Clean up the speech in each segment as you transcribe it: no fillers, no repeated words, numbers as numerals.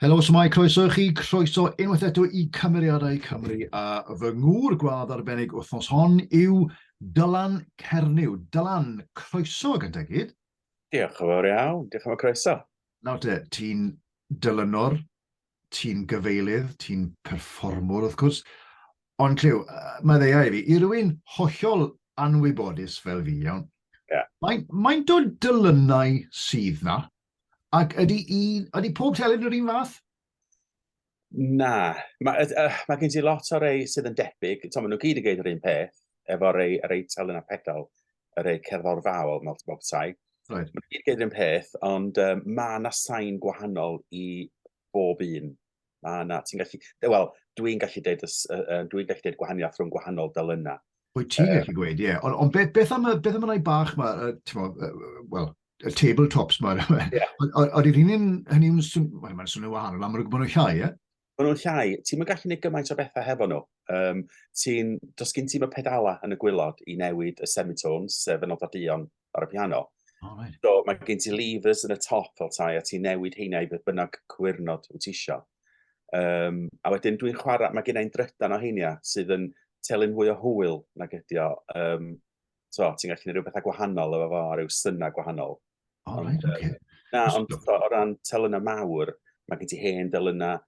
Helo, smai, croeso i chi, croeso unwaith eto i Cymeriadau Cymru. A fy ngŵr gwadd arbennig wythnos hon yw Dylan Cernyw. Dylan, croeso gyda gyd. Diolch yn fawr iawn, diolch am y croeso. Nawr te, ti'n dylynwr, ti'n gyfeilydd, ti'n perfformwr wrth gwrs. Ond clyw, mae ddeia i fi, i rywun hollol anwybodus fel fi, iawn, Yeah. mae'n dod dylynau sydd na, ac ydy pob telyn yr un fath? Na, mae gen ti lot o rei sydd yn debyg, maen nhw gyd yn gwneud yr un peth, efo rei telyn a pedal, y rei cerddor fawr, fel tai. Right. Maen nhw gyd yn gwneud yr un peth, ond mae yna sain gwahanol i bob un. Ti'n gallu, wel, dwi'n gallu deud gwahaniaeth rhwng gwahanol dylynau. Wyt ti'n gallu gweud, ie. Ond beth am y rai bach yma, wel, y tabletops yma, oeddi'r un hynny yw'n swnio wahanol, am maen nhw'n llai, ie? Maen nhw'n llai, ti'n mynd gallu gwneud gymaint o bethau hefo nhw. Does gen ti'n y pedala yn y gwylod i newid y semitones, sef y nodadion ar y piano. Oh, right. So mae gen ti levers yn y top fel tai, a ti'n newid heina i beth bynnag cwyrnod wyt ti isio. A wedyn dwi'n chwarae, mae gen i'n drydan o heina sydd yn telyn fwy o hwyl nag ydi o. Ti'n gallu gwneud rhywbeth gwahanol efo fo, ryw syna gwahanol. Oh, right, okay. Ond o ran telynau mawr, mae gen ti hen telynau,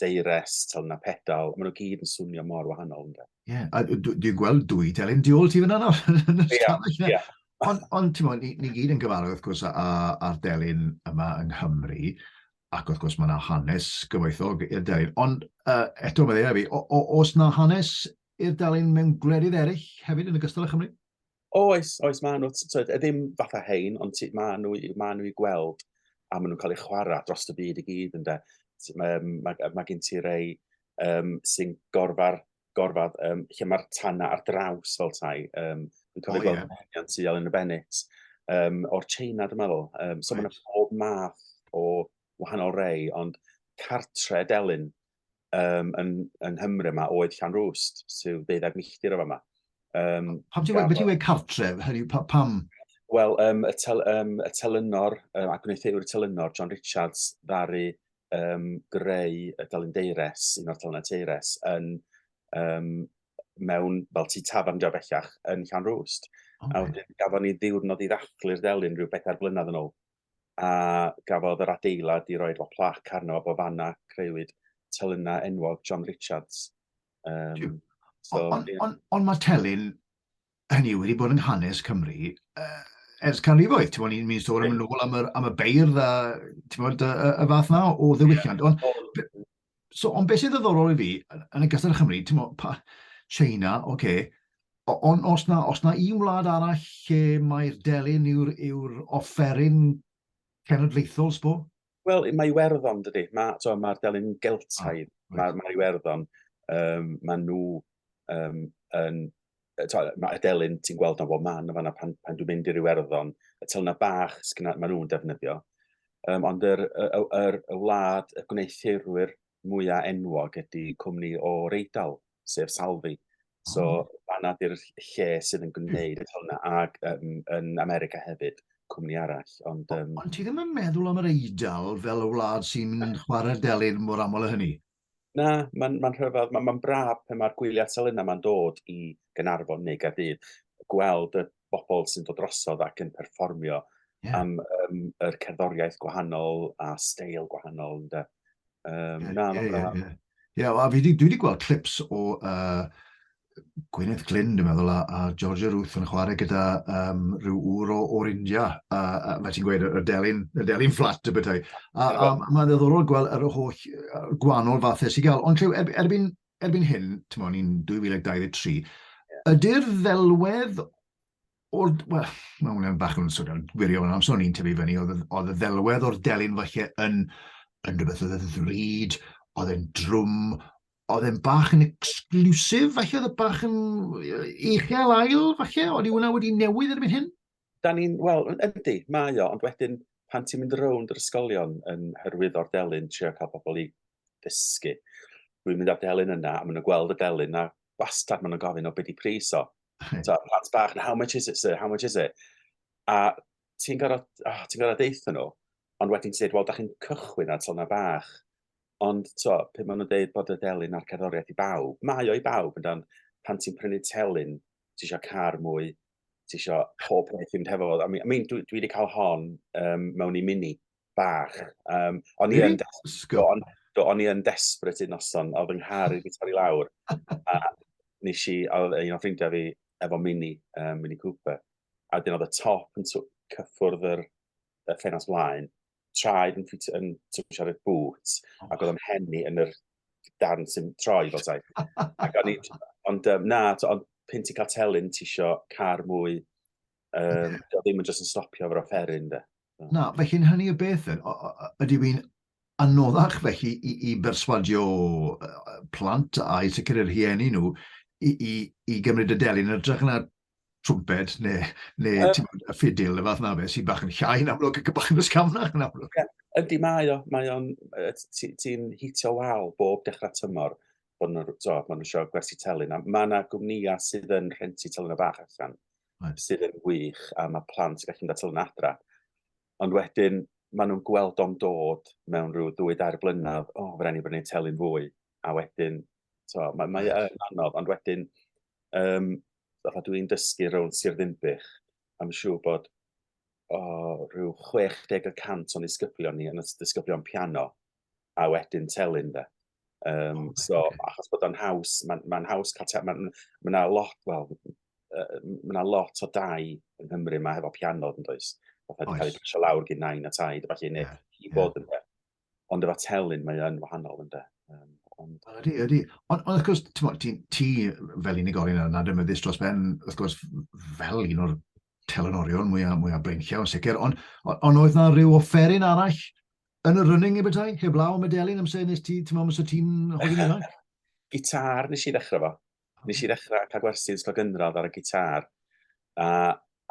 deires, telynau pedal, maen nhw gyd yn swnio mor wahanol. Ie, a dwi'n gweld dwy telyn diol ti fyna nawr. Ie. Ond ti'n ni gyd yn gyfarwydd, wrth gwrs, ar delyn yma yng Nghymru, ac wrth gwrs mae yna hanes gyfoethog i'r delyn. Ond eto mae ddeia fi, oes yna hanes i'r delyn mewn gwledydd eraill hefyd yn ogystal â Chymru? Oes, maen nhw, ddim fatha hein, ond maen nhw i gweld, a maen nhw'n cael eu chwarae dros y byd i gyd, ynddo. Mae gen ti rei sy'n gorfod, lle mae'r tanna ar draws fel tai. Dwi'n cofio gweld hynny'n ti Elen y Bennett, o'r China, dwi'n meddwl. So mae'n pob math o wahanol rei, ond cartre delyn yn Nghymru yma oedd Llanrwst, sydd 12 milltir o fama. Pam ti'n gweud cartref? Pam? Wel, y telynor, a gwneithewr y telynor, John Richards, ddaru greu y delyn deires, un o'r telynau teires, mewn, fel ti tafarn dio bellach, yn Llanrwst. A wedyn gafon ni ddiwrnod i ddathlu'r delyn rhyw 4 blynedd yn ôl. A gafodd yr adeilad i roed o plac arno bod fanna creuwyd telynau enwog John Richards. Ond mae telyn hynny wedi bod yn hanes Cymru ers canrifoedd. Ni'n mynd sôn am y beirdd y fath na o ddiwylliant. Ond beth sy'n ddiddorol i fi, yn y gystal y Chymru, China, oce, ond os na un wlad arall lle mae'r delyn yw'r offeryn cenedlaethol, sbo? Wel, mae Iwerddon, dydy. Mae'r delyn Geltaidd, mae'r Iwerddon, mae nhw mae y delyn ti'n gweld na bob man fanna pan dwi'n mynd i'r Iwerddon, y telynau bach mae nhw'n defnyddio. Ond yr wlad, y gwneithurwyr mwyaf enwog ydy cwmni o Eidal, sef Salvi. So fanna di'r lle sydd yn gwneud y telynau ag yn America hefyd, cwmni arall. Ond ti ddim yn meddwl am yr Eidal fel y wlad sy'n chwarae'r delyn mor aml o hynny? Na, mae'n rhyfedd, mae'n braf pan mae'r gwyliau telynau mae'n dod i Gaernarfon neu Gaerdydd, gweld y bobl sy'n dod drosodd ac yn perfformio am yr cerddoriaeth gwahanol a steil gwahanol. Ie, dwi wedi gweld clips o Gwyneth Glyn, dwi'n meddwl, a Georgia Ruth yn chwarae gyda rhyw ŵr o'r India. Mae ti'n gweud y delyn fflat y bethau. A mae'n ddiddorol gweld yr holl gwahanol fathau sy'n gael. Ond erbyn hyn, ni'n 2023, ydy'r ddelwedd o'r... Wel, mae hwnna'n bach yn swnio'n gwirion, amser ni'n tyfu fyny, oedd y ddelwedd o'r delyn falle yn rhywbeth oedd y ddrud, oedd e'n drwm, oedd e'n bach yn exclusif, falle oedd e bach yn uchel ail, falle? Oedd hwnna wedi newid erbyn hyn? Wel, ydy, mae o, ond wedyn pan ti'n mynd rownd yr ysgolion yn hyrwyddo'r delyn, trio cael pobl i ddysgu. Dwi'n mynd ar delyn yna, a maen nhw'n gweld y delyn, a bastad maen nhw'n gofyn o beth i pris o. Plant bach, how much is it, sir? How much is it? A ti'n gorfod deithio nhw, Ond wedyn ti'n deud, wel, da chi'n cychwyn ar telna bach. Ond pe ma' nw'n deud bod y delyn a'r cerddoriaeth i bawb, mae o i bawb yndan. Pan ti'n prynu telyn, ti isio car mwy, ti isio pob peth i fynd hefo fo. Dwi 'di ca'l hon mewn i mini bach. O'n i yn Really? do, Ysgol. o'n i yn desperate un noson, a o'dd 'yng nghar i 'di torri lawr, a a o'dd un o ffrindia fi efo mini Mini Cooper, a wedyn o'dd y top yn cyffwrdd y ffenast mlaen, traed yn twtsh ar y bŵt, ac o'dd 'ym mhen i yn yr darn sy'n troi fel 'tai. Ac o'n i ond na, ond pan ti'n ca'l telyn, ti isio car mwy, dio ddim yn jyst yn stopio efo'r offeryn 'de. So. Na, felly'n hynny y beth yn, ydy wy'n anoddach felly i berswadio plant a i sicr yr rhieni nhw i gymryd y delyn yn ytrach na trwmped neu Yym, t'mod, y ffidil, y fath na beth, sy'n bach yn llai yn amlwg ac yn bach yn ysgafnach yn amlwg. ie, yndi mae o'n ti'n hitio wal bob dechra tymor bod ma' nw isio gwersi telyn, a ma' 'na gwmnïa sydd yn rhentu telynau bach allan, Right. sydd yn wych, a ma' plant yn gallu mynd â telyn adra. Ond wedyn ma' nw'n gweld o'n dod mewn ryw 2-3 blynedd, "O, fy rai' ni brynu telyn fwy." A wedyn mae Right. yn anodd, ond wedyn, yym, fatha dwi'n dysgu rownd Sir Ddinbych, a ma'n siŵr bod, ryw 60% o'n disgyblion ni yn disgyblion piano, a wedyn telyn 'de. Oh, right, So okay. achos bod o'n haws, ma'n haws ca'l ma' 'na lot, wel, ma' 'na lot o dai yng Nghymru 'ma hefo piano yndoes? Fatha 'di ca'l 'u Oes. pasio lawr gin nain a taid a ballu, neu Ie, ie. keyboard ynde. Ond efo telyn mae yn wahanol ynde? Ond Wel, ydy, ydy. Ond wrth gwrs, t'mod, ti fel unigolyn yn adnabyddus dros ben, wrth gwrs, fel un o'r telynorion mwyaf blaenllaw yn sicr, ond oedd 'na ryw offeryn arall yn y running i betai, heblaw am y delyn amser nes ti, t'mod, amser ti'n hogyn ifanc? gitâr nes i ddechre efo. Nes i Okay. ddechre ca'l gwersi yn ysgol gynradd ar y gitâr, a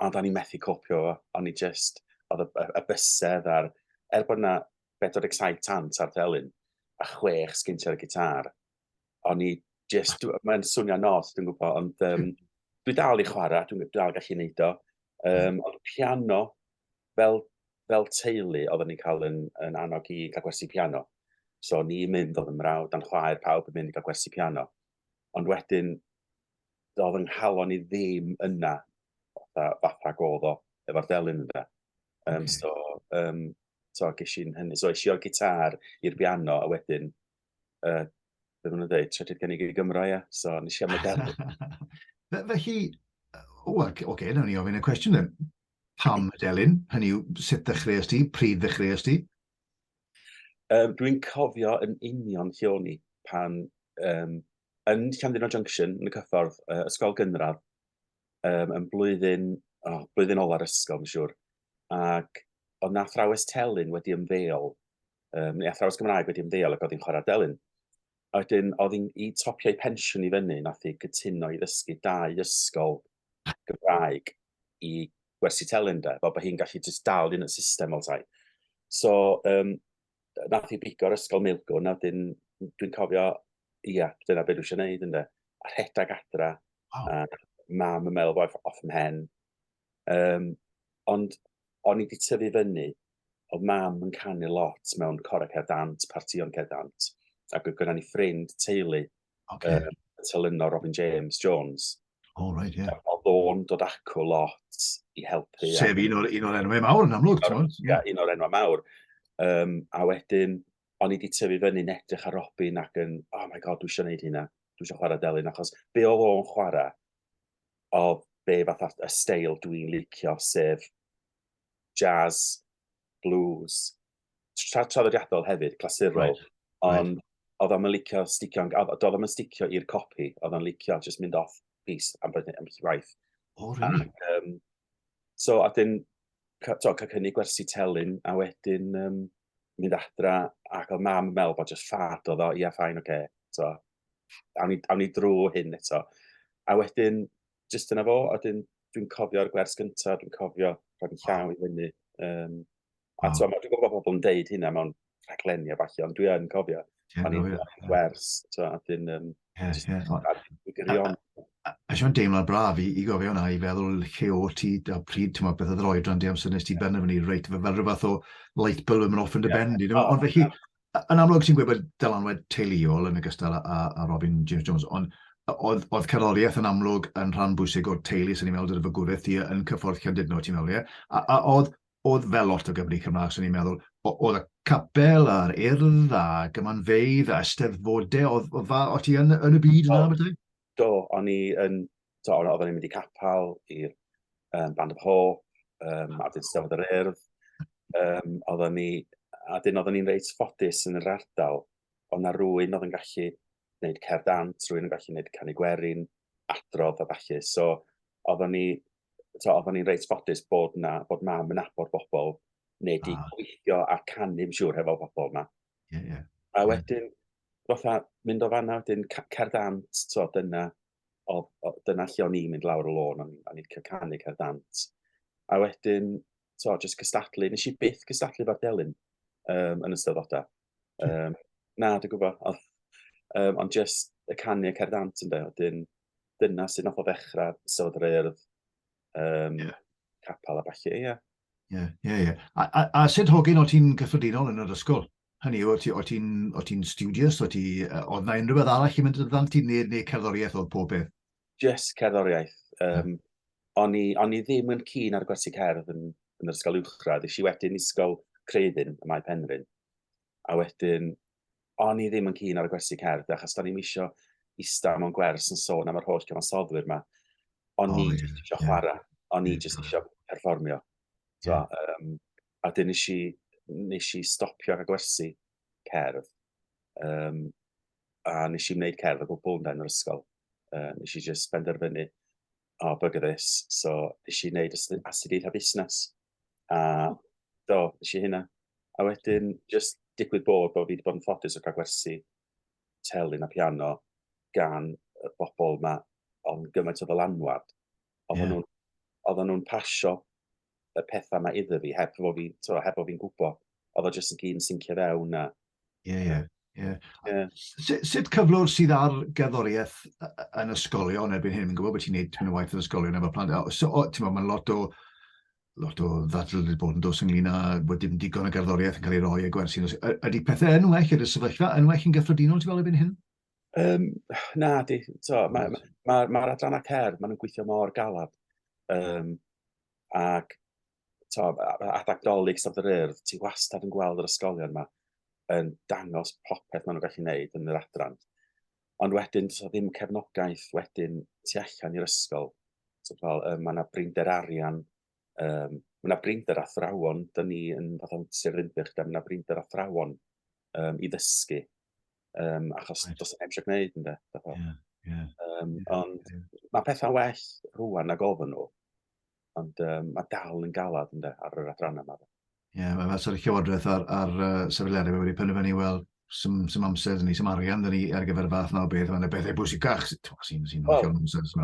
ond o'n i methu copio efo. O'n i jyst o'dd y bysedd a'r bod 'na 47 cant ar telyn, a 6 sgynti ar y gitâr, o'n i jyst mae'n swnio'n od, dwi'n gwbo, ond dwi dal i chwara, dwi dal gallu neud o. Right. Ond piano, fel fel teulu oedden ni'n ca'l yn annog i ga'l gwersi piano. So o'n i'n mynd, o'dd 'ym mrawd a'n chwaer, pawb yn mynd i ga'l gwersi piano. Ond wedyn do'dd 'yn nghalon i ddim yna fatha ag o'dd o efo'r delyn ynde. Yym Okay. so yym gesh i'n hynny. So es i o'r gitâr i'r biano, a wedyn be' ma' nw'n deud, trydydd gynnig i Gymro, ia? So nesh i am y delyn. Felly, wel, ocê, nawn ni ofyn y cwestiwn then. Pam y delyn? Hynny yw, sut ddechreuas ti? Pryd ddechreuas ti? Dwi'n cofio yn union lle o'n i pan, yym yn Llandudno Junction yn y cyffordd, ysgol gynradd, yn blwyddyn ola'r ysgol ma'n siŵr, ag o'dd 'na athrawes telyn wedi ymddeol, neu athrawes Gymraeg wedi ymddeol ac o'dd 'i'n chwarae delyn. A wedyn o'dd 'i'n i topio 'i pensiwn i fyny, nath 'i gytuno i ddysgu 2 ysgol Gymraeg i gwersi telyn 'de, fel bo' hi'n gallu jyst dal un y system fel 'tai. So, nath hi bigo'r ysgol Milgwn, a wedyn dwi'n cofio, ia, dyna be' dwi isio neud ynde. A rhedag adra, Wow. a mam yn meddwl bo' off 'ym mhen. Yym, ond o'n i 'di tyfu fyny, o'dd mam yn canu lot mewn cora Cerdant, partïon Cerdant, ac oedd gynnon ni ffrind teulu, Okay. y telynor Robin James Jones. All right, yeah. O'dd o'n dod acw lot i helpu Sef ac yn un o'r enwau mawr yn amlwg, o'r t'mod? ia, Ie. un o'r enwa' mawr. A wedyn o'n i 'di tyfu fyny'n edrych ar Robin ac yn, "Oh my God, dwi isio neud hynna. Dwi isio chwarae delyn." Achos be' o'dd o'n chwara o'dd fatha y steil dwi'n licio, sef jazz, blues, traddodiadol hefyd, Right, clasurol, right. ond o'dd o'm yn licio do'dd o'm yn sticio i'r copi, o'dd o'n licio jyst mynd off piste ambell waith. Oh, Ac really? so a 'dyn ca'l cynnig gwersi telyn, a wedyn mynd adra, ac o'dd mam yn meddwl bod jyst fad o'dd o, ia fine, ocê, t'o' awn ni drw hyn eto. A wedyn jyst dyna fo, a 'dyn dwi'n cofio'r gwers gynta, dwi'n cofio rhoid 'yn Wow, llaw i fyny, a wow. dwi'n gwbo bo' pobol yn deud hynna mewn rhaglenni a ballu, ond dwi yn cofio Ti'n o'n i'n gywir. gwers, a 'dyn Ie, jyst ie. a dwi'n gwirion. A siw'n deimlad braf i gofio hwnna, i feddwl lle o ti, a pryd, ti'n meddwl, beth oedd yr oedran di amser nes ti benderfynu, reit, fel rhywbeth o light bulb yn off yn dy ben di. Ond felly, yn amlwg ti'n gweud bod dylanwed teuluol yn ogystal a Robin James Jones, ond oedd cerddoriaeth yn amlwg yn rhan bwysig o'r teulu sy'n ni'n meddwl dyna fygwraeth ti yn cyffordd Llandudno, ti'n meddwl, ie? A oedd fel lot o Gymru Cymraeg sy'n ni'n meddwl, oedd y capel a'r urdd a gymanfeidd a eisteddfodau, o ti yn y byd yna, beth? Do, o'n i yn, oedden ni'n mynd i capal i'r Band of Hope, a wedyn Steddfod yr Urdd, oedden ni, a dyn oedden ni'n reit ffodus yn yr ardal, ond na rwy'n oedd yn gallu gwneud cerdant, rwy'n yn gallu gwneud canu gwerin, adrodd a falle, so oedden ni'n reit ffodus bod mam yn nabod bobl, neu di gweithio a canu, yn siŵr, hefo bobl yma. A wedyn, fatha, mynd o fanna, wedyn cerdant, dyna lle o'n i'n mynd lawr y lôn, o'n i'n cael canu cerdant. A wedyn, jyst cystadlu, nes i byth cystadlu fo'r delyn yn ystod oda. Na, dwi'n gwybod, ond jyst y canu y cerdant ynddo, wedyn dyna sy'n nath o ddechrau Steddfod yr Urdd, capal a falle, ie. Ie. A sut hogyn o ti'n gyffredinol yn yr ysgol? Hynny, o ti'n studious, oedd na unrhyw beth arall i mynd yn ddant ti, neu cerddoriaeth oedd pob beth? Just cerddoriaeth. O'n i ddim yn keen ar gwersi cerdd yn yr ysgol uwchradd. Is i wedyn ysgol Creuddyn y Mae Penrhyn. A wedyn, o'n i ddim yn keen ar gwersi cerdd, achos da ni'n isio ista mewn gwers yn sôn am yr holl gyfansoddwyr yma. O'n i jyst isio chwarae. O'n i jyst isio perfformio. A dyn nes i stopio a gwersi cerdd. A nes i wneud cerdd o gwbl yn yr ysgol. Nes i just benderfynu, bugger this. So, nes i wneud astudiaeth a busnes. A nes i hynna. A wedyn, just digwydd bod fi wedi bod yn ffodus o cael gwersi telyn a piano gan y bobl yma ond gymaint o ddylanwad. Oedden nhw'n pasio y pethau yma iddo fi, heb fo fi'n gwybod. Oedd o jyst yn gyn syncio fewn a... Sut cyflwr sydd ar gerddoriaeth yn ysgolion erbyn hyn? Mi'n gwybod bod ti'n gwneud yn y waith yn ysgolion efo plant. Mae'n lot o ddadl wedi bod yn dos ynglyn â bod dim digon o gerddoriaeth yn cael ei roi a gwersi. Ydy pethau yn well, ydy'r sefyllfa yn well yn gyffredinol, ti'n fel erbyn hyn? Na, di. Mae'r adran ac cerdd, maen nhw'n gweithio mor galad. Ac adag Dolig Steddfod yr Urdd, ti wastad yn gweld yr ysgolion yma yn dangos popeth maen nhw'n gallu gwneud yn yr adran. Ond wedyn, ddim cefnogaeth wedyn tu allan i'r ysgol. Mae yna brinder arian, mae yna brinder athrawon, da ni yn fath o'n Sir Ddinbych, mae yna brinder athrawon i ddysgu, achos does yna eisiau gwneud ynddo. Ond mae pethau well rwan ag ofyn nhw, ond mae dal yn galad ynddo ar yr adran yma. Mae fel llywodraeth ar sefydliadau wedi penderfynu, wel, sy'n amser, sy'n arian, ni ar gyfer y fath na o beth, mae'n bethau bwysicach sy'n hollol nonsens.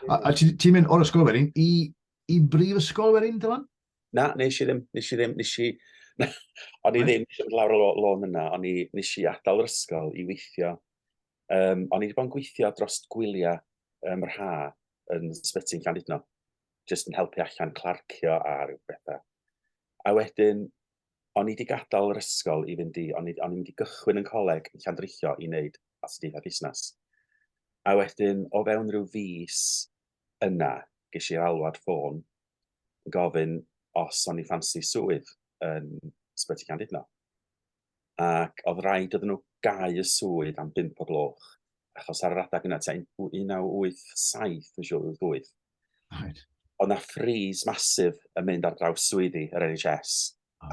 A ti'n mynd o'r ysgol wedyn i brifysgol wedyn, Dylan? Na, nes i ddim. O'n i ddim eisiau mynd lawr y lôn yna, nes i adael yr ysgol i weithio. O'n i wedi bod yn gweithio dros gwyliau yr ha yn ysbyty yn Llandudno, jyst yn helpu allan clarcio a rhyw bethau. A wedyn, o'n i wedi gadael yr ysgol i fynd o'n i'n mynd i gychwyn yn coleg yn Llandrillo i wneud astudiaeth a busnes. A wedyn, o fewn rhyw fis yna, ges i'r alwad ffôn yn gofyn os o'n i ffansi swydd yn ysbyty Llandudno. Ac oedd rhaid iddyn nhw gau y swydd am 5 o gloch, achos ar yr adag yna, 1987, yn siŵr, 8. Oedd na ffris masif yn mynd ar draws swyddi yr NHS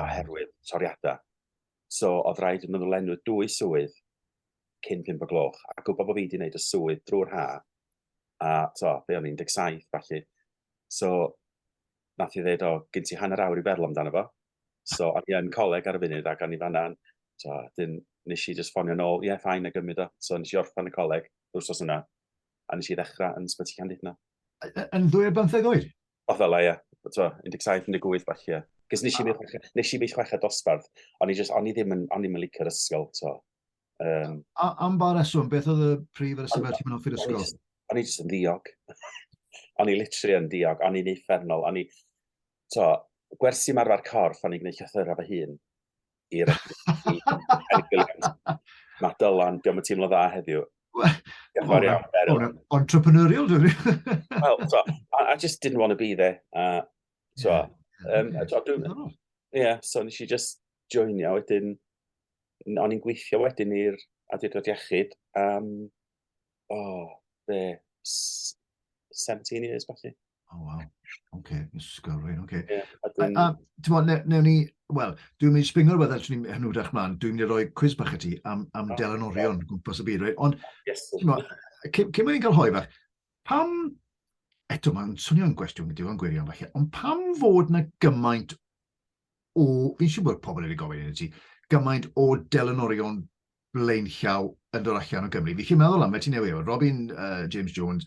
oherwydd toriadau. So, oedd rhaid iddyn nhw lenwi 2 swydd cyn 5 o gloch, a gwybod bod fi wedi gwneud y swydd drwy'r ha, a be o'n 17, falle. So, nath i ddweud, gen ti hanner awr i feddwl amdano fo. So, o'n i yn coleg ar y funud, ac o'n i fanna, nes i just ffonio nôl, ffain a gymryd o. So, nes i orffen y coleg, wrthos yna, a nes i ddechrau yn ysbyty Llandudno. Yn 2 oed? O fel, 17, 18, falle. Cys nes i byth chweched dosbarth, o'n i ddim yn licio'r ysgol. Am ba reswm, beth oedd y prif ar y sefyll ti'n mynd off i'r ysgol? o'n i jyst yn ddiog. O'n i literally yn diog, o'n i'n uffernol, o'n i, gwersi ymarfer corff, o'n i'n gwneud llythyra fy hun i rygbi, i anifeiliaid. Ma' Dylan, diom yn teimlo dda heddiw. Diolch yn fawr iawn, Beryl. Entrepreneurial, dwi'n Well, I just didn't want to be there. Yeah. Dwi'n, so nes i just joinio, wedyn, o'n i'n gweithio wedyn i'r Awdurdod Iechyd am, be, 17 years, falle. Oh, wow. OK, ysgolrwy'n, OK. Ie, wedyn, Ti'n bod, newn ni, wel, dwi'n mynd i sbingo'r weddell sy'n hynwydach mlaen, dwi'n mynd i roi cwis bach i ti am delanorion gwmpas y byd, right? Ond, yes. ti'n bod, cyn mynd i'n cael hoi bach, pam, eto, mae'n swnio'n gwestiwn gyda fo'n gwirion falle, ond pam fod na gymaint o, fi'n siŵr bod pobl wedi gofyn i ti, gymaint o delanorion blaenllaw yn dod allan o Gymru. Fi chi'n meddwl am, fe ti'n newid, Robin James Jones,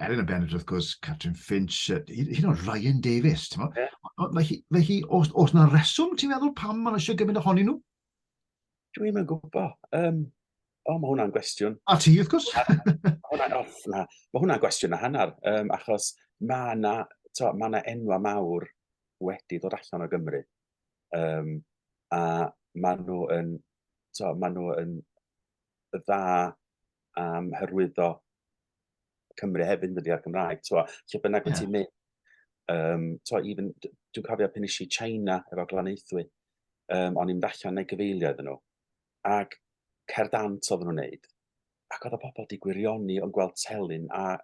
Elin y Bennett, wrth gwrs, Catherine Finch, hyd yn oed Ryan Davies, ti'n Ie. Felly, os na reswm, ti'n meddwl pam ma'n eisiau gymryd ohonyn nhw? Dwi'm yn gwybod. Mae hwnna'n gwestiwn. A ti, wrth gwrs. Ma' hwnna'n gwestiwn a hanner, achos ma' 'na enwa' mawr wedi dod allan o Gymru. A ma' nhw yn dda am hyrwyddo Cymru hefyd yn dydi ar Gymraeg, lle bynnag wyt ti'n mynd. Even dwi'n cofio pan esh i China efo Glanaethwy, o'n i'n mynd allan neu gyfeiliad iddyn nhw, ag cerdant oedden nhw'n wneud, ac oedd y pobl 'di gwirioni yn gweld telyn a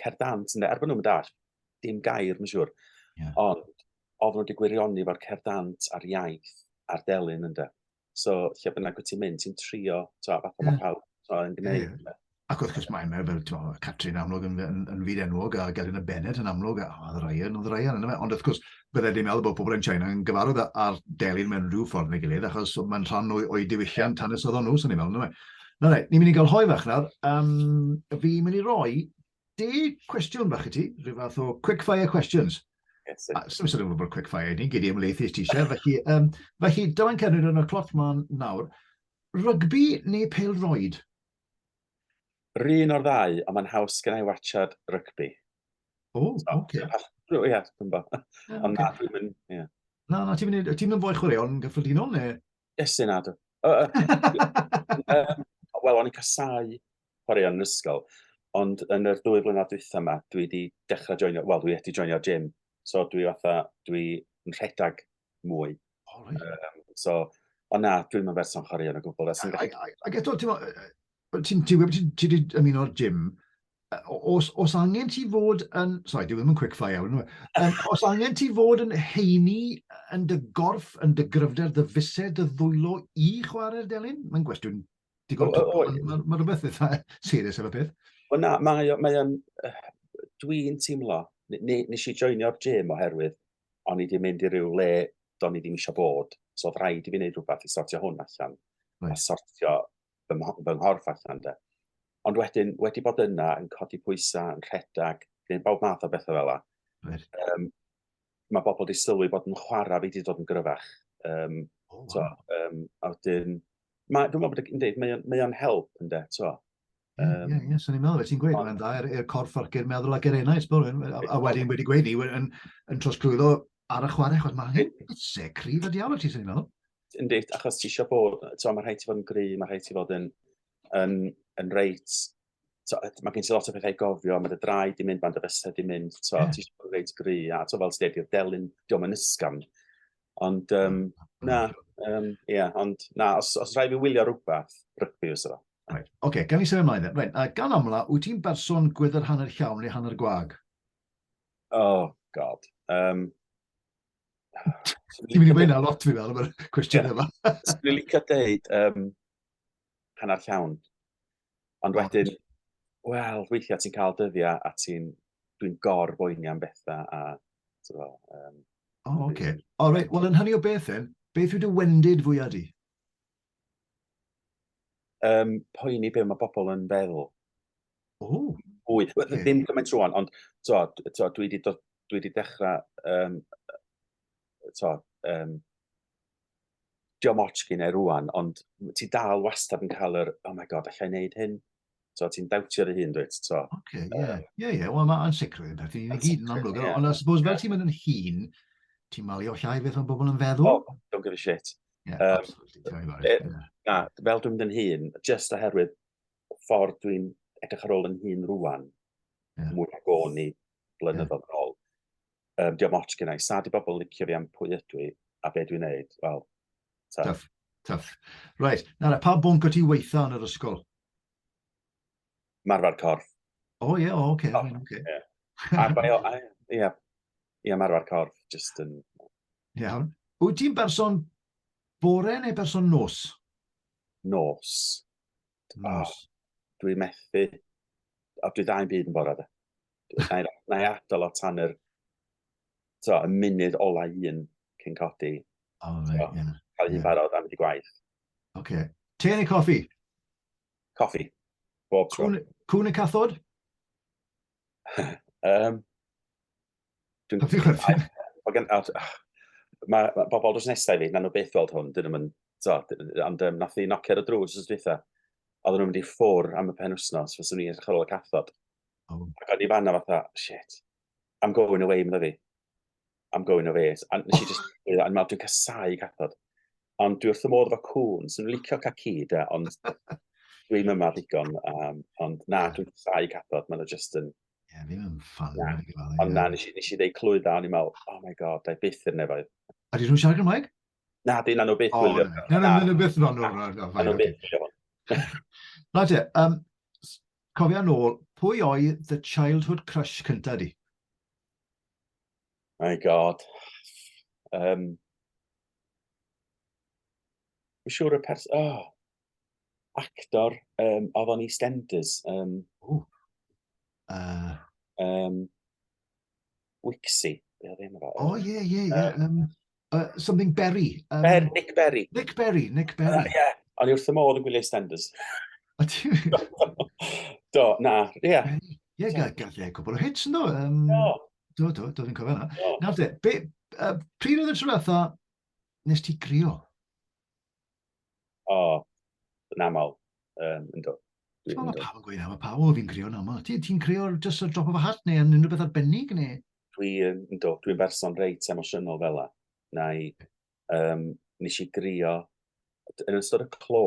cerdant ynde, er bo' nw'm yn dallt dim gair ma'n siŵr, ond oedden nhw 'di gwirioni efo'r cerdant a'r iaith a'r delyn ynde. So lle bynnag wyt ti'n mynd, ti'n trio, fatha ma' pawb yn gwneud. Ac wrth gwrs mae'n meddwl, fel Catrin amlwg yn fyd enwog, a Elin y Bennett yn amlwg, oedd Ryan, ond wrth gwrs, bydde di'n meddwl bod pobl yn China yn gyfarwydd ar delyn mewn rhyw ffordd neu gilydd, achos mae'n rhan o'i diwylliant hanesyddol nhw, sy'n ni'n meddwl. Na, ni'n mynd i gael hoi fach nawr. Fi'n mynd i roi 10 cwestiwn bach i ti, rhyw fath o quick fire questions. Sy'n mynd i'n bod quick fire ni, gyd i ymlaethu ti eisiau. Felly, Dylan Cernyw yn y cloc ma'n nawr. Rygbi neu pêl-droed? Yr un o'r ddau, ond mae'n haws gen i watchad rygbi. OK. Ie, dwi'n bo. Ond na, dwi'n mynd, ie. Na, ti'n mynd fwy chwaraeon yn gyffredinol, neu? Yes, na, dwi. Wel, o'n i'n casau chwaraeon yn ysgol, ond yn yr 2 blynedd dwytha yma, dwi wedi dechrau joinio, wel, dwi wedi joinio gym. So dwi'n rhedag mwy. Ond na, dwi'n mynd berson chwaraeon o gwbl. Ac eto, ti wedi ymuno'r gym, os angen ti fod yn... Sorry, dwi ddim yn quick fire iawn. Os angen ti fod yn heini yn dy gorff, yn dy gryfder, dy fused, dy ddwylo i chwarae'r delyn? Mae'n gwestiwn digon Mae rhywbeth eitha serious efo peth. Wel na, dwi'n teimlo, nes i joinio'r gym oherwydd o'n i wedi mynd i ryw le do'n i ddim eisiau bod, so oedd rhaid i fi wneud rhywbeth i sortio hwn allan, a sortio fy nghorff allan de. Ond wedyn, wedi bod yna yn codi pwysau, yn rhedag, gwneud bob math o bethau fel yna, mae bobl wedi sylwi bod yn chwarae fi wedi dod yn gryfach. A wedyn, dwi'n meddwl bod mae o'n help ynde, Ie, sy'n ni'n meddwl, ti'n gweud, mae'n dda i'r corff ar gyr meddwl ac yr enau, a wedyn wedi gweud ni, yn trosglwyddo ar y chwarae, chos mae'n bysau cryf y diawl o ti, sy'n ni'n meddwl. Ynddi, achos ti eisiau bod, mae rhaid ti fod yn gry, mae rhaid ti fod yn reit, mae gen ti lot o bethau i gofio, mae dy draed di mynd, mae'n dy fysau di mynd, ti eisiau bod yn reit gry, a fel sydd wedi'r delyn, diolch yn ysgam. Ond, ond na, os rhaid fi wylio rhywbeth, rygbi ys yna. OK, gan i sefyll ymlaen. Gan amla, wyt ti'n berson gwyddo'r hanner llawn neu hanner gwag? Oh, God. Ti'n mynd i weid na lot fi fel yma'r cwestiwn yma. Dwi'n licio deud hanner llawn. Ond wedyn, wel, weithiau ti'n cael dyddiau a dwi'n gor-boeni am bethau. OK. Wel, yn hynny o beth beth yw dy wendid fwyaf di? Poeni be mae bobl yn feddwl. Okay. Ddim gymaint rwan, ond dwi wedi dechrau diom ots gen i rwan, ond ti dal wastad yn cael oh my God, allai wneud hyn? So, ti'n dawtio'r hun, dweud, so. Oce, ie. Wel, mae'n sicr yn peth i ni gyd yn amlwg. Ond I suppose fel ti'n mynd yn hun, ti'n malio llai beth mae bobl yn feddwl? Oh, don't give a shit. Ie, Um, absolutely. Tell me about it. Na, fel dwi'n mynd yn hun, just oherwydd ffordd dwi'n edrych ar ôl yn hun rwan, mwy nag o'n i blynyddoedd yn ôl. Diolch moch gynnau. Sa di bobl licio fi am pwy ydw i a be dwi'n neud, wel, Tough. Right, nawr, pa bwnc o ti weitha yn yr ysgol? marfer corff. O, ie, oce. Ie, marfer corff, just yn... Iawn. Wyt ti'n berson bore neu berson nos? Nos. Nos. Dwi'n methu... dwi dau'n byd yn bore, da. Na i adal o tan y munud ola un cyn codi. Cael un barod am wedi gwaith. Oce. Te neu coffi? Coffi. Bob tro. Cwn y cathod? Mae bobl dros nesau fi, na nhw beth weld hwn, dyn nhw'n... Ond nath i nocio ar y drws os dweitha. Oedden nhw'n mynd i ffwr am y penwsnos, fes o'n i'n edrych ar ôl y cathod. Ac o'n i fanna fatha, shit, I'm going away, medda fi. I'm going away. A nes i just, dwi'n casau cathod. Ond dwi wrth y modd efo cwn, sy'n licio cacid, ond dwi'n myma ddigon. Ond na, dwi'n casau cathod, mae'n just yn... Ie, fi'n yn ffan. Ond na, nes i ddeud clwydda, o'n i'n meddwl, oh my god, da i byth i'r nefoedd. A di nhw'n siarad Gymraeg? Na, di na nhw byth wylio. Na nhw byth yn nhw. Na nhw byth wylio hwn. Na te, cofio nôl, pwy oedd the childhood crush cynta di? My god. Mae'n siŵr y person... actor, oedd o'n EastEnders. Wixie. O, ie. Something Berry. Nick Berry. Nick Berry. Ie, o'n i wrth y modd yn gwylio EastEnders. Do, na, ie. Ie, gath e cwbl o hits yn do. Do, fi'n cofio yna. Nawr te, pryd oedd y tro fatha nes ti grio? Yn aml, ynddo. Mae pawb yn gweud, mae pawb o fi'n grio yn aml. Ti'n grio just o drop of a hat neu yn unrhyw beth arbennig neu? Dwi'n berson reit emosiynol fel la. Nes i grio, yn ystod y clo,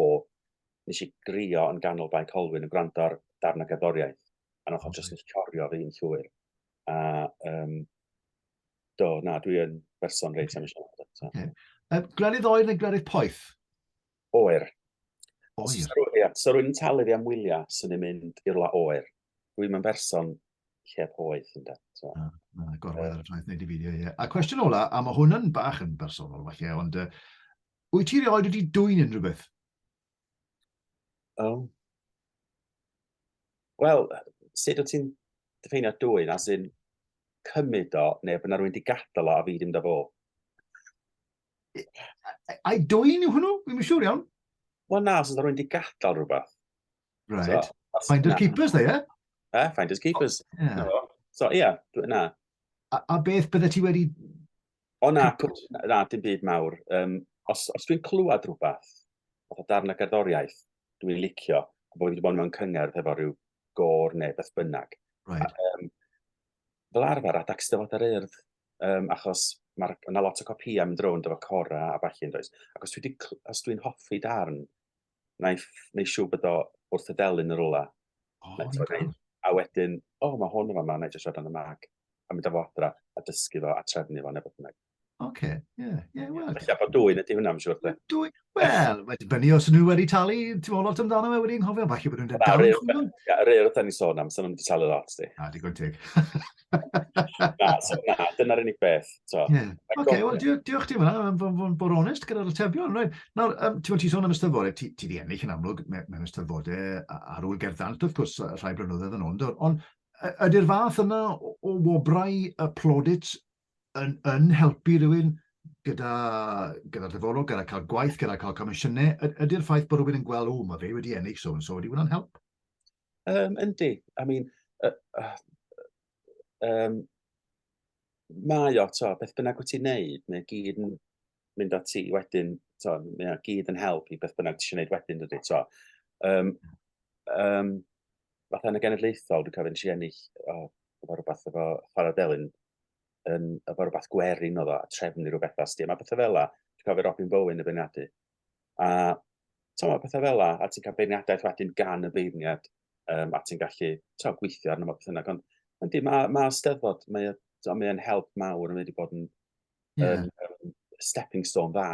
nes i grio yn ganol Bai Colwyn yn gwrando ar darn o gerddoriaeth. A nath o jyst yn corio fi'n llwyr. Dwi'n berson reit emosiynol. Glerydd oer neu glerydd poeth? Oer. So rwy'n talu fi am wyliau sy'n ei mynd i'r la oer. Dwi'n mynd berson lle poeth ynddo. Gorwedd ar y traeth wneud i fideo, ie. A cwestiwn ola, a mae hwnna'n bach yn bersonol falle, ond wyt ti rioed wedi dwy'n unrhyw beth? Wel, sut o ti'n diffeinio dwy'n, as in cymryd o, neu bydd na rwy'n di gadael o a fi ddim da fo? Ai dwy'n yw hwnnw? Fi'n siŵr iawn. Wel na, os yna rwy'n di gadael rhywbeth. Right. Finders keepers, dde, ie? Finders keepers. So, ie, na. A beth bydde ti wedi... O na, dim byd mawr. Os dwi'n clywed rhywbeth, o darn y gerddoriaeth, dwi'n licio, a bod fi wedi bod mewn cyngerdd efo rhyw gor neu beth bynnag. Fel arfer, adag Steddfod yr Urdd, achos yna lot o copïau mynd rownd efo cora a ballu'n does. Ac os dwi'n hoffi darn, neu siw bod o wrth y delyn yr ola. A wedyn, mae hwn efo yma, neu jyst roed yn y mag. A mynd efo adra, a dysgu fo, a trefnu fo, neu beth bynnag. Oce, ie, wel. Felly, bod dwy'n ydy hwnna, am siwr, de? Wel, wedi bynnu os nhw wedi talu, ti'n meddwl lot amdano fe wedi'n nghofio, falle bod nhw'n dweud dal yn chwilio. Ie, yr eur ydyn ni sôn am, sy'n nhw'n wedi talu lot, di. Digon teg. Na, dyna'r unig beth. Oce, wel, diolch ti fyna, bod onest gyda'r atebion. Nawr, ti sôn am Eisteddfodau, ti di ennill yn amlwg mewn Eisteddfodau ar ôl gerddant, wrth gwrs, rhai blynyddoedd yn ond, ond ydy'r fath yna o wobrau y plaudits yn helpu rhywun gyda'r ddiddorol, gyda cael gwaith, gyda cael comisiynau, ydy'r ffaith bod rhywun yn gweld, mae fe wedi ennill so wedi hwnna'n help? Yndi. I mean, mae o, beth bynnag wyt ti'n neud, mae gyd yn mynd at ti wedyn, mae gyd yn help i beth bynnag ti eisiau neud wedyn, dydy. fatha yn y genedlaethol, dwi'n cofio nes i ennill, efo rhywbeth efo chwarae delyn, efo rhywbeth gwerin oedd o, a trefnu rhywbeth as di. Mae pethau fel la, dwi'n cofio Robin Bowen y beirniadu. A mae pethau fel la, a ti'n cael beirniadaeth wedyn gan y beirniad, a ti'n gallu gweithio arno beth bynnag. Ond mae Steddfod, mae'n help mawr yn mynd i bod yn stepping stone dda,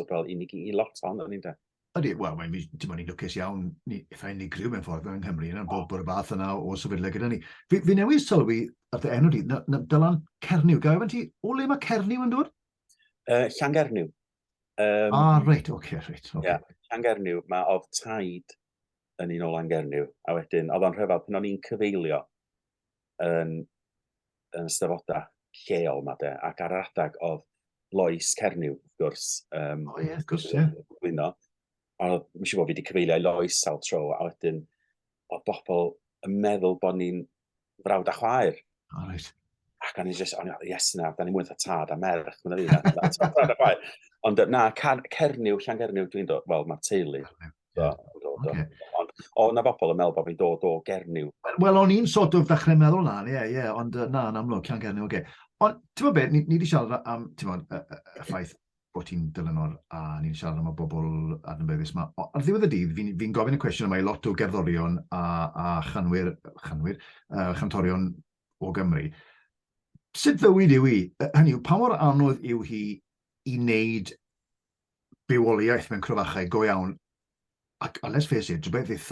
fel unig i lot ohono ni, de. Ydy, wel, dim ond i'n lwcus iawn, eitha unigryw mewn ffordd yn Nghymru, yna bod y fath yna o sefydliad gyda ni. Fi newydd sylwi ar dy enw di, dylan Cernyw. Gafon ti, o le mae Cernyw yn dod? Llangernyw. Reit, oce, reit. Ie, Llangernyw, mae oedd taid yn un o Llangernyw, a wedyn, oedd o'n rhyfel pan o'n i'n cyfeilio yn Eisteddfodau lleol yma, de, ac ar yr adag oedd Lois Cernyw, wrth gwrs. Ie, wrth gwrs, ie. A mae'n siŵr bod fi wedi cyfeilio i Lois sawl tro, a wedyn oedd bobl yn meddwl bod ni'n frawd a chwaer. Reit. Ac o'n i just, yes na, da ni'n mwyn eitha tad a merch, mae'n fi, frawd a chwaer. Ond na, Cernyw, Llangernyw, dwi'n dod, wel, mae'r teulu. Ond na bobl yn meddwl bod fi'n dod o Gernyw. Wel, o'n i'n sort of ddechrau meddwl na, ie, ond na, yn amlwg, Llangernyw, oce. Ond, ti'n meddwl beth, ni wedi siarad am, ti'n meddwl, y ffaith bod ti'n Dylanwr a ni wedi siarad am y bobl adnabyddus yma. Ar ddiwedd y dydd, fi'n gofyn y cwestiwn yma i lot o gerddorion a chantorion o Gymru. Sut fywyd yw hi? Hynny yw, pa mor anodd yw hi i wneud bywoliaeth mewn cryfachau go iawn? A let's face it, rhywbeth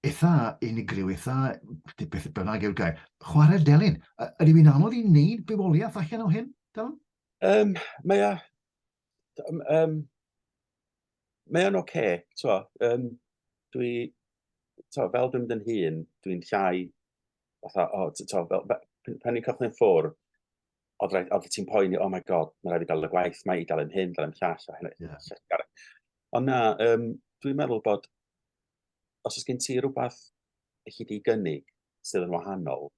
eitha unigryw, eitha, beth bynnag yw'r gair. Chwarae'r delyn. Ydy fi'n anodd i wneud bywoliaeth allan o hyn, Dylan? Mae o'n oce, fel dwi'n mynd yn hun, dwi'n llai, pan ni'n cychwyn ffwrdd, oedd ti'n poeni, oh my god, mae'n rhaid i gael y gwaith, mae i gael yn hyn, gael yn llall. Ond na, dwi'n meddwl bod, os oes gen ti rhywbeth i chi di gynnig sydd yn wahanol,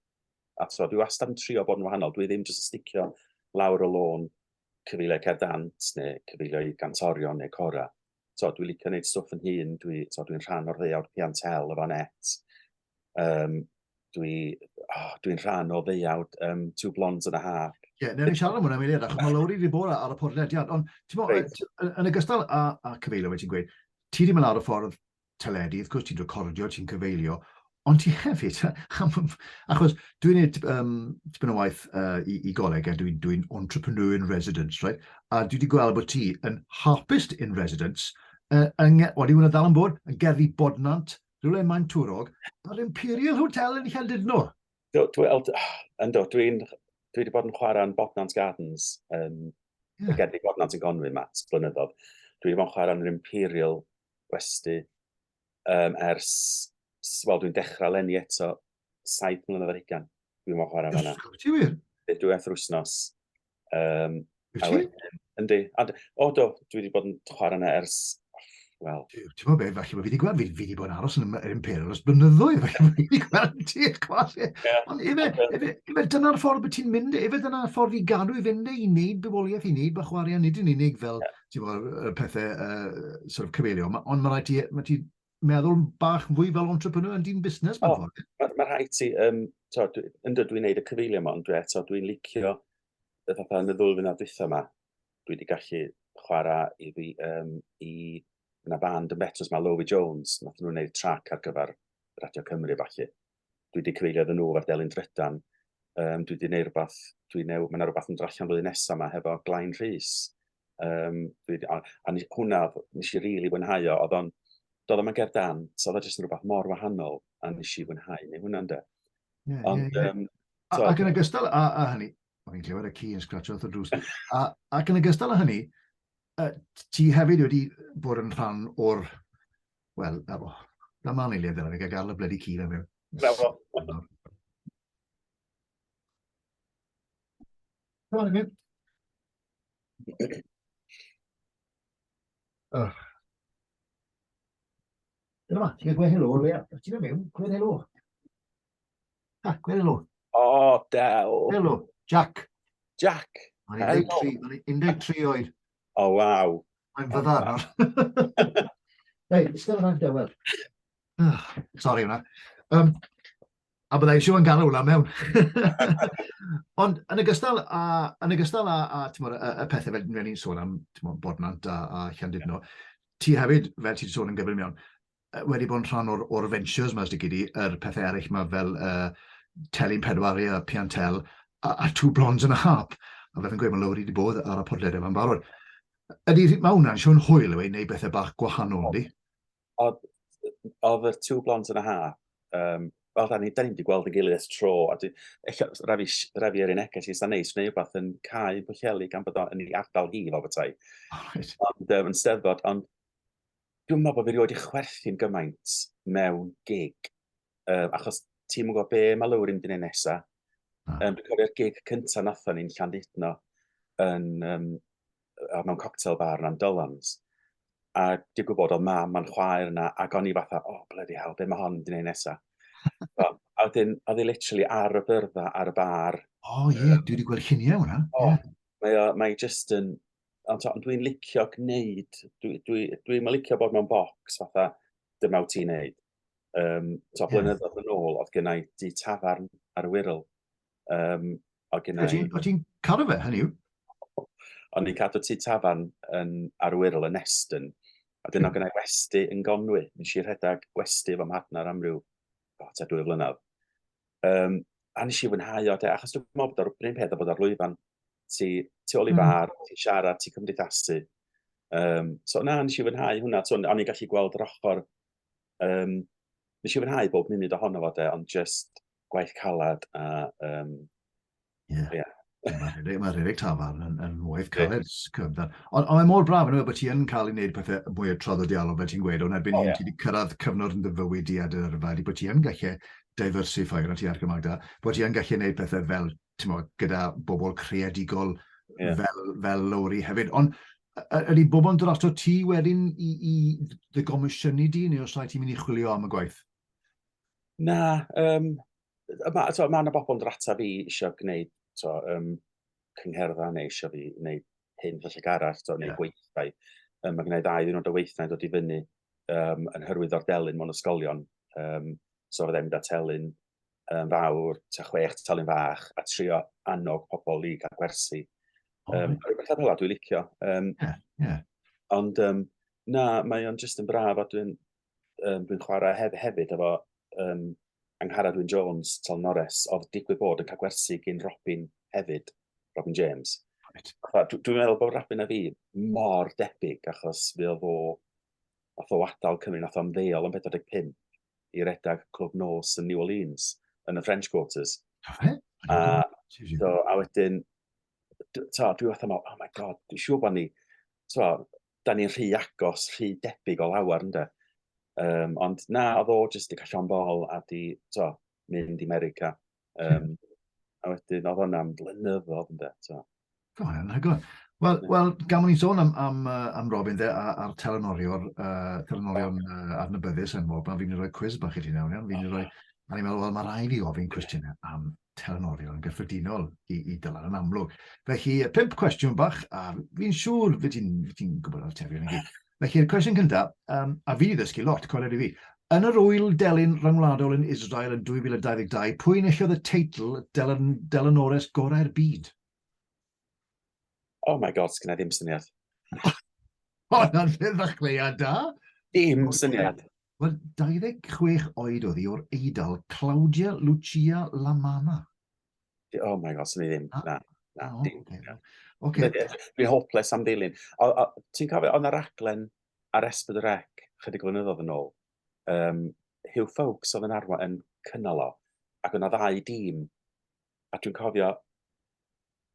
a dwi wastad yn trio bod yn wahanol, dwi ddim jyst yn sticio lawr o lôn cyfeilio cerdant, neu cyfeilio i gantorion neu cora. Dwi'n licio gwneud stwff yn hun, dwi'n rhan o'r ddeuawd piantel efo net. Dwi'n rhan o ddeuawd Two Blondes and a Half. Ie, newn ni siarad am hwnna mewn edrych, mae Lowry wedi bod ar y podlediad, ond yn ogystal â cyfeilio, fe ti'n gweud, ti wedi mynd lawr y ffordd teledu, wrth gwrs ti'n recordio, ti'n cyfeilio, ond ti hefyd, achos dwi'n gwneud tipyn o waith i goleg, a dwi'n entrepreneur in residence, right? A dwi wedi gweld bod ti yn harpist in residence, wedi wna'n dal yn bod, yn gerddi Bodnant, rhywle yn Maen Twrog, ar Imperial Hotel yn Llandudno. Dwi wedi bod yn chwarae yn Bodnant Gardens, y gerddi Bodnant yn Gonwy, Matt, blynyddoedd. Dwi wedi bod yn chwarae yn yr Imperial Westy dwi'n dechrau lenni eto 7 mlynedd ar 20. Dwi'n mynd chwarae fan'na. Ti wir? Diwedd wythnos. Yndi. Dwi wedi bod yn chwarae yna ers, wel... Ti'n meddwl beth, falle, fi wedi bod yn aros yn yr Imperial os blynyddoedd, falle, fi wedi gweld ti eich gwasgu. Ond efe dyna'r ffordd bod ti'n mynd, efe dyna'r ffordd i gadw i fynd i wneud bywoliaeth, i wneud bachwariau, nid yn unig fel, ti'n meddwl, pethau cyfeilio, ond mae rhaid ti meddwl bach fwy fel entrepreneur yn dyn busnes. Mae rhaid ti, dwi'n gwneud y cyfeilio yma, ond dwi'n licio y fatha yn y ddwy flynedd dwytha yma. Dwi wedi gallu chwarae i yna band yn Betws mae Lowy Jones, nath nhw'n gwneud trac ar gyfer Radio Cymru falle. Dwi wedi cyfeilio ddyn nhw ar Delyn Drydan. Dwi wedi gwneud rhywbeth, mae yna rhywbeth yn drallan flwyddyn nesaf yma hefo Glaen Rhys. A hwnna, nes i rili fwynhau o, doedd yma gerdant, so oedd jyst yn rhywbeth mor wahanol, a nes i fwynhau, neu hwnna'n de. Ac yn ogystal â hynny, fi'n clywed y ci yn scratch o'r drws, ac yn ogystal â hynny, ti hefyd wedi bod yn rhan o'r, wel, na ma'n eiliad dyna, fi gael y bledi ci na mewn. Bravo. Come on, again. Dyna ma, ti'n gweud helo o'r le. Ti'n mewn, gweud helo. Gweud helo. O, Del. Helo, Jack. Jack. Mae'n 13 oed. O, waw. Mae'n fyddar. Hei, ystod yna'n dewel. Sori hwnna. A byddai eisiau yn ganol hwnna mewn. Ond yn ogystal â y pethau fel ni'n sôn am bodnant a Llandudno, ti hefyd, fel ti wedi sôn yn gyflym mewn, wedi bod yn rhan o'r ventures yma, ysdi gyd yr pethau eraill yma fel Telyn Pedwar a Piantel a Two Blondes and a Harp. A fe fi'n gweud mae lawr wedi bod ar y podledau yma'n barod. Mae hwnna'n siôn hwyl yw ei wneud bethau bach gwahanol, yndi? Oedd y Two Blondes and a Half, wel, da ni wedi gweld yn gilydd tro, a rafi ar un eges i sy'n neis, neu rhywbeth yn cael Pwllheli gan bod yn ei ardal hi fel bethau. Ond yn steddfod, ond dwi'n meddwl bod fi wedi chwerthu'n gymaint mewn gig, achos ti'n mwyn gwybod be mae lawr yn mynd i neud nesaf. Dwi'n cofio'r gig cyntaf nathon ni'n Llandudno mewn cocktail bar yn Amdolans. A dwi'n gwybod oedd ma'n chwaer yna, ac o'n i fatha, bloody hell, be mae hon yn mynd i neud nesaf. A wedyn, oedd hi literally ar y byrddau ar y bar. Dwi wedi gweld lluniau hwnna. Mae just yn... Ond dwi'n licio gwneud... Dwi'n licio bod mewn bocs fatha dyma wyt ti'n neud. Blynyddoedd yn ôl, oedd gynna i di tafarn ar y Wirral. O ti'n cadw fe, hynny yw? O'n i'n cadw ti tafarn ar y Wirral yn Estyn. A dyn o gynna i westi yn Gonwy. Nes i rhedeg westi fy mhadnar am ryw 2 flynedd. A nes i fwynhau o, achos dwi'n meddwl bod o'r un peth o bod ar lwyfan. Ti ôl i bar, ti'n siarad, ti'n cymdeithasu. Nes i fwynhau hwnna. O'n i'n gallu gweld yr ochr. Nes i fwynhau bob munud ohono fo, ond just gwaith calad a... Mae rhedeg tafarn yn waith caled. Ond mae'n mor braf yn ymwneud bod ti yn cael ei wneud pethau mwy o traddodiadol, fel ti'n gweud, ond erbyn hyn ti wedi cyrraedd cyfnod yn dy fywyd di ad yr yrfa, bod ti yn gallu diversify yna ti ar Gymagda, bod ti yn gallu gwneud pethau fel, gyda bobl creadigol fel Lowry hefyd. Ond ydy bobl yn dod ato ti wedyn i ddigomisiynu di, neu os rhaid ti'n mynd i chwilio am y gwaith? Na, mae yna bobl yn dod ata fi eisiau gwneud cyngherdda neu eisiau fi wneud hyn felly arall, neu gweithau. Mae gen i 2 ddiwrnod o weithiau dod i fyny yn hyrwyddo'r delyn mewn ysgolion. So fydde'n mynd â telyn fawr, 6 telyn fach, a trio annog pobl i gael gwersi. Rhywbeth fel yna dwi'n licio. Ond na, mae o'n just yn braf, a dwi'n chwarae hefyd efo Angharad Wyn Jones, Tal Norris, oedd digwydd bod yn cael gwersi gyn Robin hefyd, Robin James. Dwi'n meddwl bod Robin a fi mor debyg, achos fe oedd o adael Cymru, nath o'n ymddeol yn 45 i redag clwb nos yn New Orleans, yn y French Quarters. A wedyn, dwi'n fatha meddwl, oh my god, dwi'n siŵr bod ni, da ni'n rhy agos, rhy debyg o lawar, ynddo. Ond na, oedd o jyst i cael bol a di mynd i America. A wedyn, oedd hwnna'n blynyddoedd, ynddo. Wel, gan mwyn sôn am Robin a'r telenorion adnabyddus enwog, fi'n rhoi quiz bach i ti nawr. A ni'n meddwl, mae rai fi ofyn cwestiynau am telenorion gyffredinol i Dylan yn amlwg. Felly, 5 cwestiwn bach, a fi'n siŵr fe ti'n gwybod o'r tefion i gyd. Felly'r cwestiwn cyntaf, a fi wedi ddysgu lot, coeled i fi. Yn yr wyl delyn rhyngwladol yn Israel yn 2022, pwy enillodd y teitl Delanores gorau'r byd? Oh my god, sgynna ddim syniad. Hwna'n ddechreuad da. Dim syniad. Wel, 26 oed oedd hi o'r Eidal, Claudia Lucia Lamana. Oh my god, sy'n ni ddim. Na, dim. Fi'n hopeless am ddilyn. Ti'n cofio, oedd yna raglen ar S4C chydig flynyddoedd yn ôl. Hugh Fawkes oedd yn arwain yn cynnal o, ac oedd yna 2 dîm. A dwi'n cofio,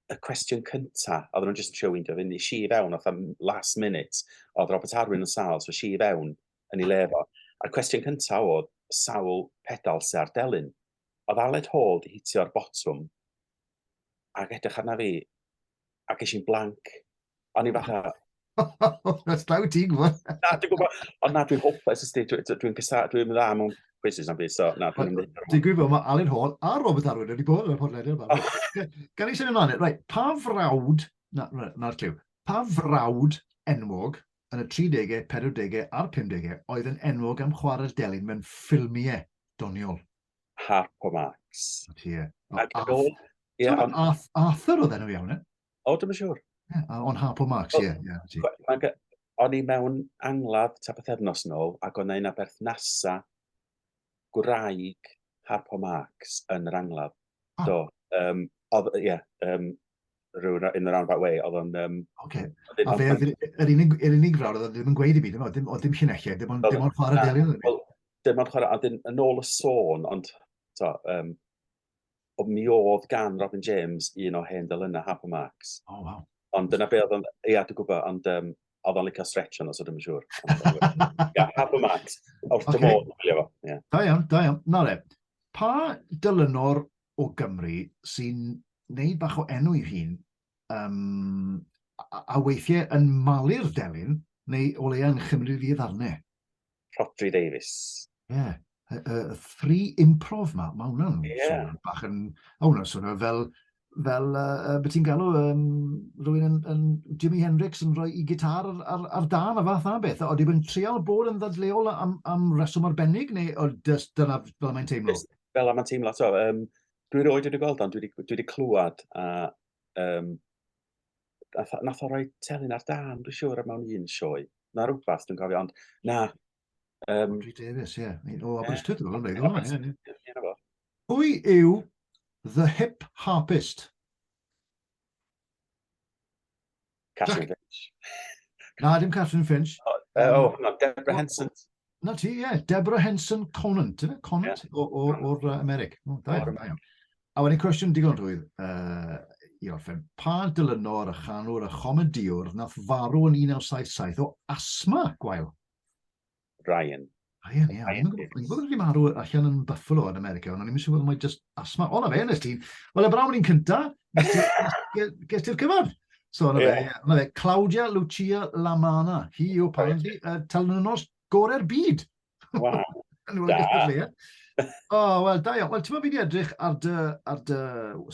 y cwestiwn cynta, oedd nhw'n just yn showindio fyny, si fewn, oedd am last minute, oedd Robert Arwyn yn sal, so si fewn yn ei lefo. A'r cwestiwn cynta oedd sawl pedal sy'n ar delyn. Oedd Aled Hall di hitio'r botwm, ac edrych arna fi, ac eisiau'n blanc. O'n i fatha... Slaw ti'n gwybod? Na, dwi'n gwybod. Ond na, dwi'n hopeless ysdi. Dwi'n mynd dda mewn quizzes am byd, so na, dwi'n mynd... Dwi'n gwybod, mae Aled Hall a Robert Arwyn wedi bod yn y podlediad yma. Gan i sy'n ymlaen, pa frawd... Na'r cliw. Pa frawd enwog yn y 30au, 40au a'r 50au oedd yn enwog am chwarae'r delyn mewn ffilmiau doniol. Harpo Marx. Ie. Ac ar ôl... Ie, ond... Arthur oedd enw iawn, e? O, dim yn siŵr. Ond Harpo Marx, ie. O'n i mewn angladd ta bythefnos nôl, ac o'n ein a berthnasa gwraig Harpo Marx yn yr angladd. Do. Oedd, ie, rhywun in the roundabout way, oedd o'n... Oce. A fe, yr unig frawd oedd ddim yn gweud i byd, oedd dim llinellau, dim ond chwarae delyn oedd ni. Dim ond chwarae, a yn ôl y sôn, ond, mi oedd gan Robin James un o hen delynau Harpo Marx. O, waw. Ond dyna be oedd o'n... Ia, dwi'n gwybod, ond oedd o'n licio stretch o'n os ydym yn siŵr. Ia, Harpo Marx. Wrth dy modd, fo. Da iawn. Na le, pa dylynor o Gymru sy'n neud bach o enw i hun a weithiau yn malu'r delyn neu o leia yn chymryd fi ddarnau? Rhodri Davies. Ie. Free improv ma hwnna'n sôn bach yn... hwnna'n sôn fel beth ti'n galw rhywun yn Jimi Hendrix yn rhoi i gitar ar dan a fath a beth. Oeddi yn trial bod yn ddadleol am reswm arbennig neu dyna fel mae'n teimlo? Fel mae'n teimlo, dwi roed wedi gweld ond dwi wedi clywed a nath o roi telyn ar dan, dwi'n siŵr am mewn un sioe. Na rhywbeth dwi'n cofio, ond na. Rodri Davies, ie. O Aberystwyth yn ôl. Ie. Pwy yw The Hip Harpist? Catherine Finch. Na, dim Catherine Finch. Deborah Henson. Na ti, ie. Deborah Henson Conant, yna? Conant o'r Americ. Da iawn. A wedyn cwestiwn digon rwydd i orffen. Pa dylynor a chanwr a chomediwr nath farw yn 1977 o asma gwael? Ryan. Ryan, ie. Yn gwybod wedi marw allan yn Buffalo yn America, ond ni'n siŵr bod mae just asma. O, na fe, nes ti'n. Wel, y brawn ni'n cynta, ges ti'r cyfan. So, na fe, Claudia Lucia Lamana. Hi yw apparently telynnos gorau'r byd. Wow. Da. O, wel, da iawn. Wel, ti'n mynd i edrych ar dy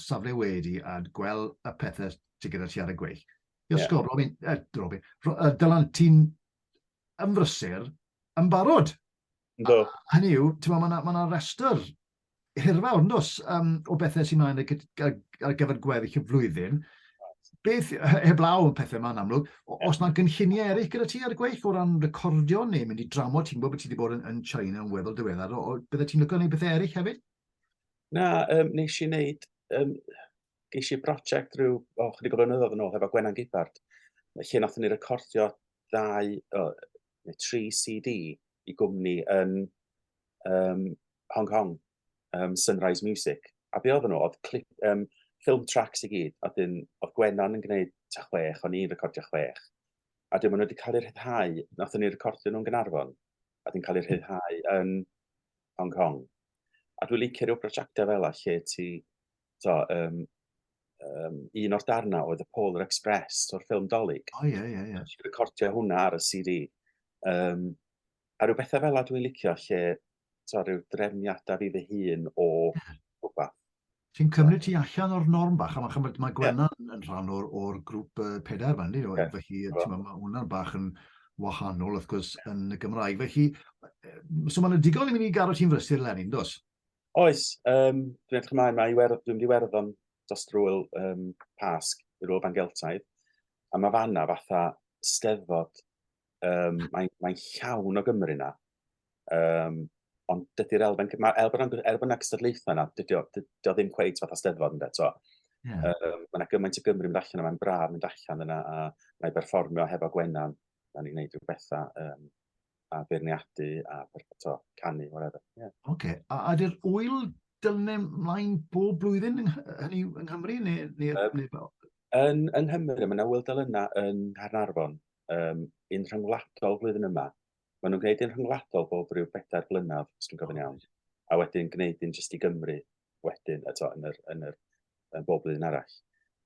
safle wedi a gweld y pethau ti gyda ti ar y gweill. Robin, Dylan, ti'n ymfrysur yn barod. Do. Hynny yw, mae yna restr hirfawr, ynddos, o bethau sy'n mynd ar gyfer gweddill y flwyddyn. Beth, heblaw y pethau yma'n amlwg, os yna gynlluniau eraill gyda ti ar y gweill o ran recordio neu mynd i dramod, ti'n gwybod bod ti wedi bod yn China yn weddol diweddar, byddai ti'n lygo neu bethau eraill hefyd? Na, nes i wneud, ges i brosiect rhyw, chydig o flynyddoedd yn ôl, efo Gwenan Gibbard, lle nathon ni recordio 3 CD i gwmni yn Hong Kong, Sunrise Music. A be oedd nhw, oedd film tracks i gyd, a oedd Gwenan yn gwneud 6, o'n i'n recordio 6. A maen nhw wedi cael eu rhyddhau, nathon ni recordio nhw'n Gaernarfon, a dwi'n cael eu rhyddhau yn Hong Kong. A dwi'n licio rhyw brosiectau fel lle ti, un o'r darna oedd y Polar Express o'r ffilm Dolig. O, ie. Dwi'n recordio hwnna ar y CD. A rhyw bethau fel dwi'n licio lle rhyw drefniadau fi fy hun o rhywbeth. Ti'n cymryd ti allan o'r norm bach, a mae Gwenan yn rhan o'r grŵp 4 fan, felly mae hwnna'n bach yn wahanol, wrth gwrs, yn y Gymraeg. Felly, so mae'n digon i mynd i garo ti'n frysur Lenin, dos? Oes, dwi'n edrych ymlaen, dwi'n mynd i werddon dros drwy'r Pasg, i'r ôl Bangeltaidd, a mae fanna fatha steddfod, mae'n llawn o Gymru na, ond dydy'r Elfen, Elfen Cystadlaethau yna, dydy o ddim cweit fatha steddfod ynddo, to. Mae'n gymaint o Gymru mynd allan, a mae'n braf mynd allan yna, a mae'n berfformio hefo Gwenan, a ni'n gwneud rhyw bethau, a beirniadu, a canu, whatever. Oce, a ydy'r wyl dylunau mlaen bob blwyddyn hynny yng Nghymru, neu fel? Yn Nghymru, mae yna wyl dylunau yn Gaernarfon, un rhyngwladol flwyddyn yma. Maen nhw'n gwneud un rhyngwladol bob rhyw 4 blynedd, os dwi'n gofyn iawn. A wedyn gwneud un jyst i Gymru wedyn, yn bob blwyddyn arall.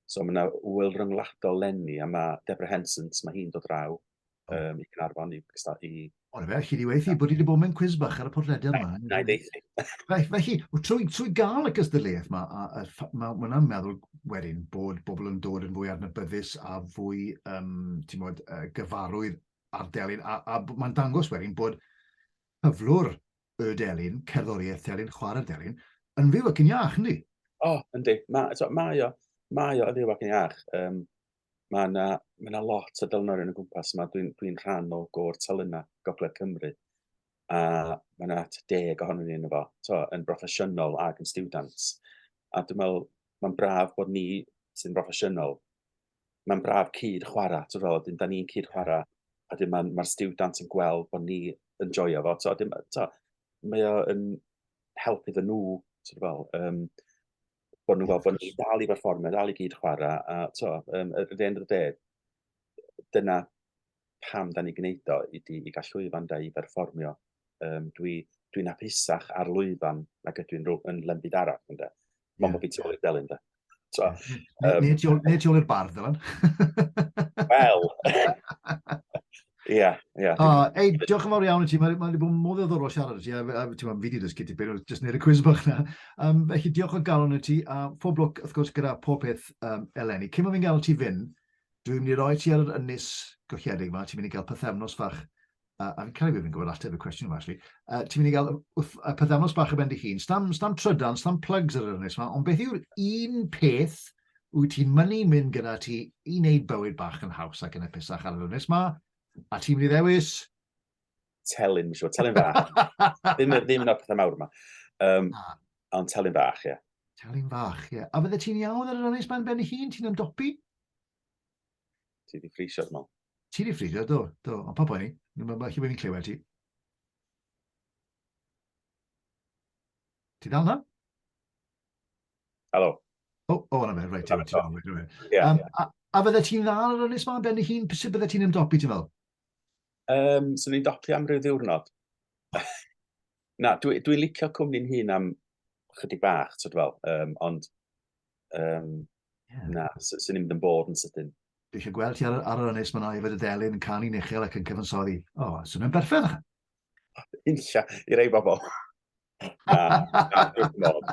So mae yna wyl rhyngwladol lenni, a mae Deborah Henson, mae hi'n dod draw i Gaernarfon i... O, na fe, chi di weithi bod i wedi bod mewn cwiz bach ar y podlediad yma. Na i ddeithi. Felly, trwy gael y gystadleuaeth yma, mae hwnna'n meddwl wedyn bod bobl yn dod yn fwy adnabyddus a fwy gyfarwydd ar delyn, a mae'n dangos wedyn bod cyflwr y delyn, cerddoriaeth delyn, chwarae'r delyn, yn fyw ac yn iach, yndi? O, yndi. Mae o yn fyw ac yn iach. Ma' 'na lot o dylunorion o gwmpas yma. Dwi'n rhan o gôr telynna Gogledd Cymru, a ma' 'na 10 ohonyn ni yno fo, yn broffesiynol ac yn stiwdants. A dwi'n me'wl ma'n braf bod ni sy'n broffesiynol, ma'n braf cyd-chwara, t'wod fel, 'dyn 'dan ni'n cyd-chwara, a 'dyn ma'r stiwdant yn gweld bod ni yn joio fo, mae o yn help iddyn nhw, t'wod fel, bod nhw'n gweld bod ni dal i berfformio, dal i gyd-chwara, a at the end of the day, dyna pam 'dan ni'n gwneud o, i ga'l llwyfan 'de, i berfformio. Dwi'n hapusach ar lwyfan nag ydw i'n yn lem byd arall ynde. Mond bo' fi tu ôl i'r delyn 'de. T'wo', Neu tu ôl i'r bardd, Dylan. wel, ia. Ei, diolch yn fawr iawn i ti. Mae wedi bod mor ddiddorol siarad i ti. Fi wedi dysgu tipyn, jyst wneud y quiz bach na. Felly, diolch o galon i ti. A phob lwc, wrth gwrs, gyda pob peth eleni. Cyn fi'n gael ti fynd, dwi'n mynd i roi ti ar yr ynys golledig yma. Ti'n mynd i gael pythefnos fach. A fi'n cael ei fi'n gwybod ateb y cwestiwn yma, actually. Ti'n mynd i gael pythefnos bach y ben di hun. Stam trydan, stam plugs ar yr ynys yma. Ond beth yw'r un peth wyt ti'n mynd gyda ti i wneud bywyd bach yn haws ac yn epusach ar yr ynys yma? A ti'n mynd i ddewis? Telyn, siŵr, telyn bach. Ddim yn o'r pethau mawr yma. Ond telyn bach, ie. Telyn bach, ie. A fydde ti'n iawn ar yr ynys ben i hun? Ti'n ymdopi? Ti di ffrisio, dwi'n meddwl. Ti di ffrisio, do. Ond pa boi ni? Mae chi wedi clywed ti. Ti dal na? Helo. O, yna fe, reit. Ie. A fydde ti'n dda ar yr ynys ben i hun? Sut bydde ti'n ymdopi, ti'n fel? So ni'n dopi am ryw ddiwrnod. Na, dwi'n licio cwmni'n hun am chydig bach, t'wod fel, ond na, swn i'n mynd yn bod yn sydyn. Dwi eisiau gweld ti ar yr ynys yma i fod y delyn yn canu uchel ac yn cyfansoddi. O, swnio'n berffaith. Unlla, i rei bobl. Na, dwi'n bod.